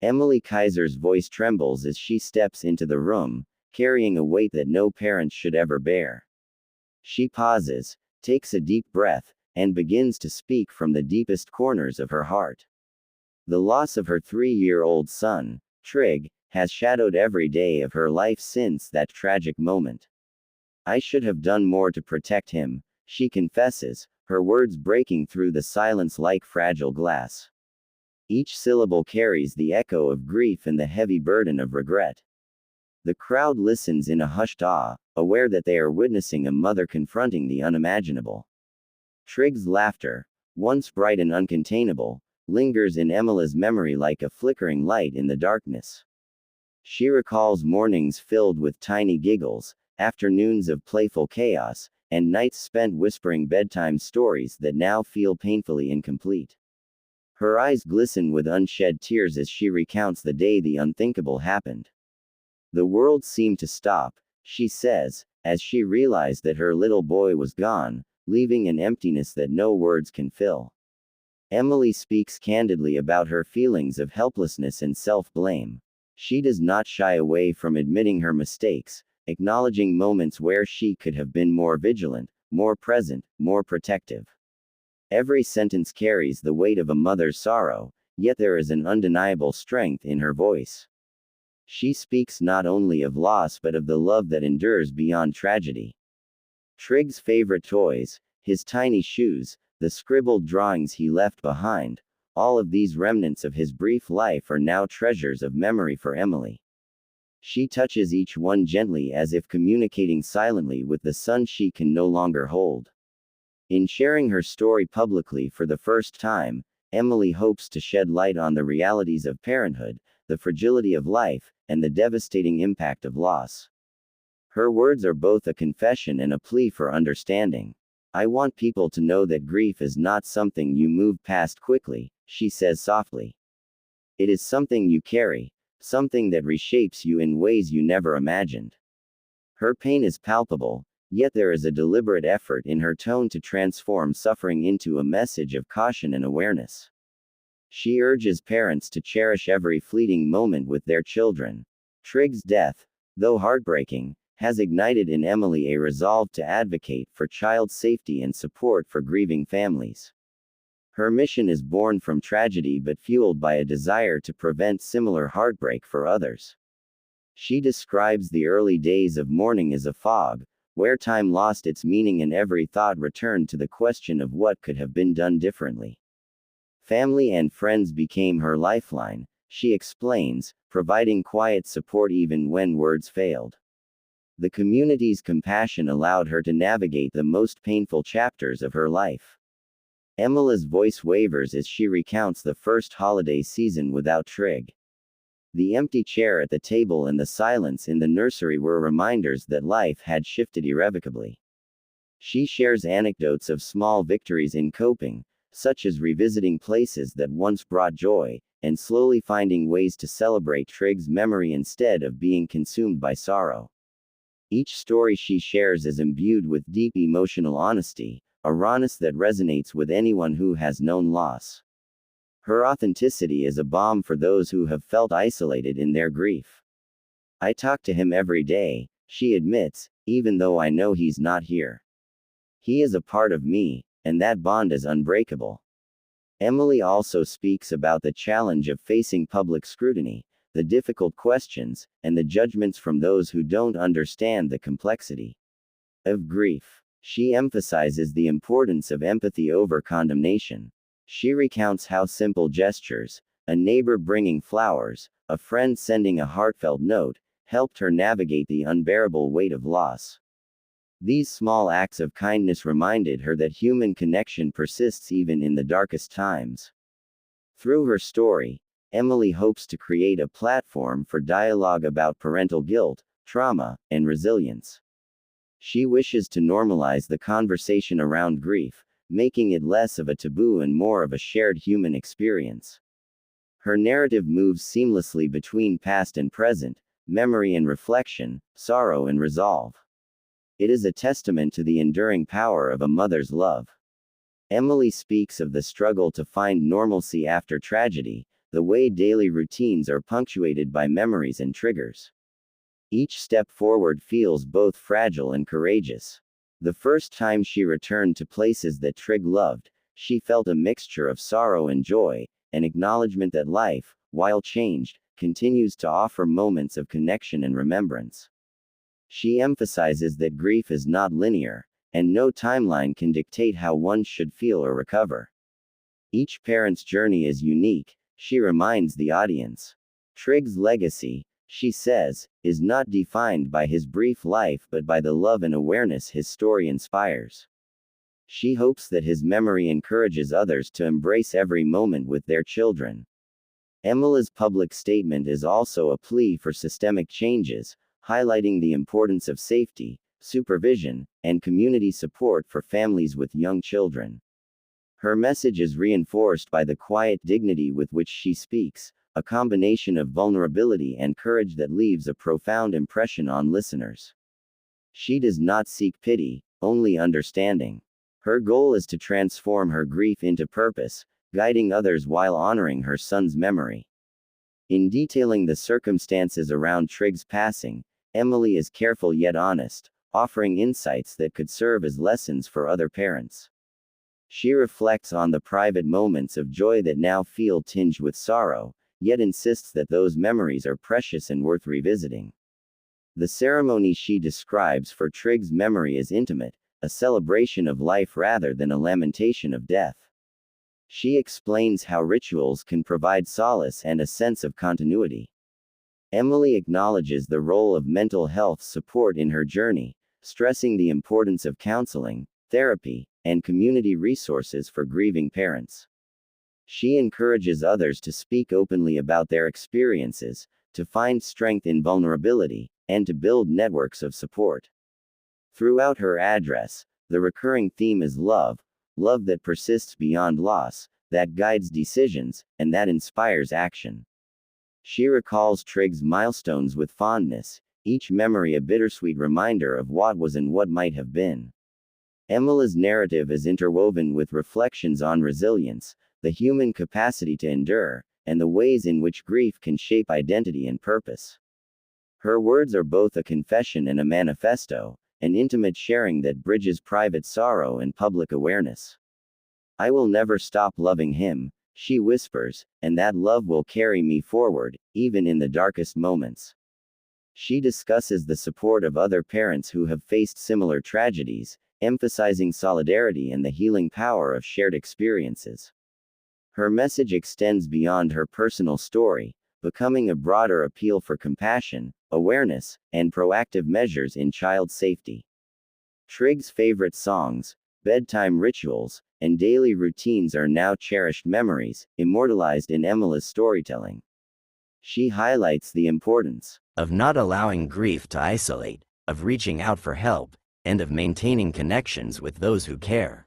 Emilie Kiser's voice trembles as she steps into the room, carrying a weight that no parent should ever bear. She pauses, takes a deep breath, and begins to speak from the deepest corners of her heart. The loss of her 3-year-old son, Trigg, has shadowed every day of her life since that tragic moment. I should have done more to protect him, she confesses, her words breaking through the silence like fragile glass. Each syllable carries the echo of grief and the heavy burden of regret. The crowd listens in a hushed awe, aware that they are witnessing a mother confronting the unimaginable. Trigg's laughter, once bright and uncontainable, lingers in Emilie's memory like a flickering light in the darkness. She recalls mornings filled with tiny giggles, afternoons of playful chaos, and nights spent whispering bedtime stories that now feel painfully incomplete. Her eyes glisten with unshed tears as she recounts the day the unthinkable happened. The world seemed to stop, she says, as she realized that her little boy was gone, leaving an emptiness that no words can fill. Emilie speaks candidly about her feelings of helplessness and self-blame. She does not shy away from admitting her mistakes, acknowledging moments where she could have been more vigilant, more present, more protective. Every sentence carries the weight of a mother's sorrow, yet there is an undeniable strength in her voice. She speaks not only of loss but of the love that endures beyond tragedy. Trigg's favorite toys, his tiny shoes, the scribbled drawings he left behind, all of these remnants of his brief life are now treasures of memory for Emilie. She touches each one gently as if communicating silently with the son she can no longer hold. In sharing her story publicly for the first time, Emilie hopes to shed light on the realities of parenthood, the fragility of life, and the devastating impact of loss. Her words are both a confession and a plea for understanding. I want people to know that grief is not something you move past quickly, she says softly. It is something you carry, something that reshapes you in ways you never imagined. Her pain is palpable, yet there is a deliberate effort in her tone to transform suffering into a message of caution and awareness. She urges parents to cherish every fleeting moment with their children. Trigg's death, though heartbreaking, has ignited in Emilie a resolve to advocate for child safety and support for grieving families. Her mission is born from tragedy but fueled by a desire to prevent similar heartbreak for others. She describes the early days of mourning as a fog, where time lost its meaning and every thought returned to the question of what could have been done differently. Family and friends became her lifeline, she explains, providing quiet support even when words failed. The community's compassion allowed her to navigate the most painful chapters of her life. Emilie's voice wavers as she recounts the first holiday season without Trigg. The empty chair at the table and the silence in the nursery were reminders that life had shifted irrevocably. She shares anecdotes of small victories in coping, such as revisiting places that once brought joy, and slowly finding ways to celebrate Trigg's memory instead of being consumed by sorrow. Each story she shares is imbued with deep emotional honesty, a rawness that resonates with anyone who has known loss. Her authenticity is a balm for those who have felt isolated in their grief. I talk to him every day, she admits, even though I know he's not here. He is a part of me, and that bond is unbreakable. Emilie also speaks about the challenge of facing public scrutiny, the difficult questions, and the judgments from those who don't understand the complexity of grief. She emphasizes the importance of empathy over condemnation. She recounts how simple gestures, a neighbor bringing flowers, a friend sending a heartfelt note, helped her navigate the unbearable weight of loss. These small acts of kindness reminded her that human connection persists even in the darkest times. Through her story, Emilie hopes to create a platform for dialogue about parental guilt, trauma, and resilience. She wishes to normalize the conversation around grief, making it less of a taboo and more of a shared human experience. Her narrative moves seamlessly between past and present, memory and reflection, sorrow and resolve. It is a testament to the enduring power of a mother's love. Emilie speaks of the struggle to find normalcy after tragedy, the way daily routines are punctuated by memories and triggers. Each step forward feels both fragile and courageous. The first time she returned to places that Trigg loved, she felt a mixture of sorrow and joy, an acknowledgement that life, while changed, continues to offer moments of connection and remembrance. She emphasizes that grief is not linear, and no timeline can dictate how one should feel or recover. Each parent's journey is unique, she reminds the audience. Trigg's legacy, she says, is not defined by his brief life but by the love and awareness his story inspires. She hopes that his memory encourages others to embrace every moment with their children. Emilie's public statement is also a plea for systemic changes, highlighting the importance of safety, supervision, and community support for families with young children. Her message is reinforced by the quiet dignity with which she speaks, a combination of vulnerability and courage that leaves a profound impression on listeners. She does not seek pity, only understanding. Her goal is to transform her grief into purpose, guiding others while honoring her son's memory. In detailing the circumstances around Trigg's passing, Emilie is careful yet honest, offering insights that could serve as lessons for other parents. She reflects on the private moments of joy that now feel tinged with sorrow, yet insists that those memories are precious and worth revisiting. The ceremony she describes for Trigg's memory is intimate, a celebration of life rather than a lamentation of death. She explains how rituals can provide solace and a sense of continuity. Emilie acknowledges the role of mental health support in her journey, stressing the importance of counseling, therapy, and community resources for grieving parents. She encourages others to speak openly about their experiences, to find strength in vulnerability, and to build networks of support. Throughout her address, the recurring theme is love, love that persists beyond loss, that guides decisions, and that inspires action. She recalls Trigg's milestones with fondness, each memory a bittersweet reminder of what was and what might have been. Emilie's narrative is interwoven with reflections on resilience, the human capacity to endure, and the ways in which grief can shape identity and purpose. Her words are both a confession and a manifesto, an intimate sharing that bridges private sorrow and public awareness. "I will never stop loving him," she whispers, "and that love will carry me forward, even in the darkest moments." She discusses the support of other parents who have faced similar tragedies, emphasizing solidarity and the healing power of shared experiences. Her message extends beyond her personal story, becoming a broader appeal for compassion, awareness, and proactive measures in child safety. Trigg's favorite songs, bedtime rituals, and daily routines are now cherished memories, immortalized in Emilie's storytelling. She highlights the importance of not allowing grief to isolate, of reaching out for help, and of maintaining connections with those who care.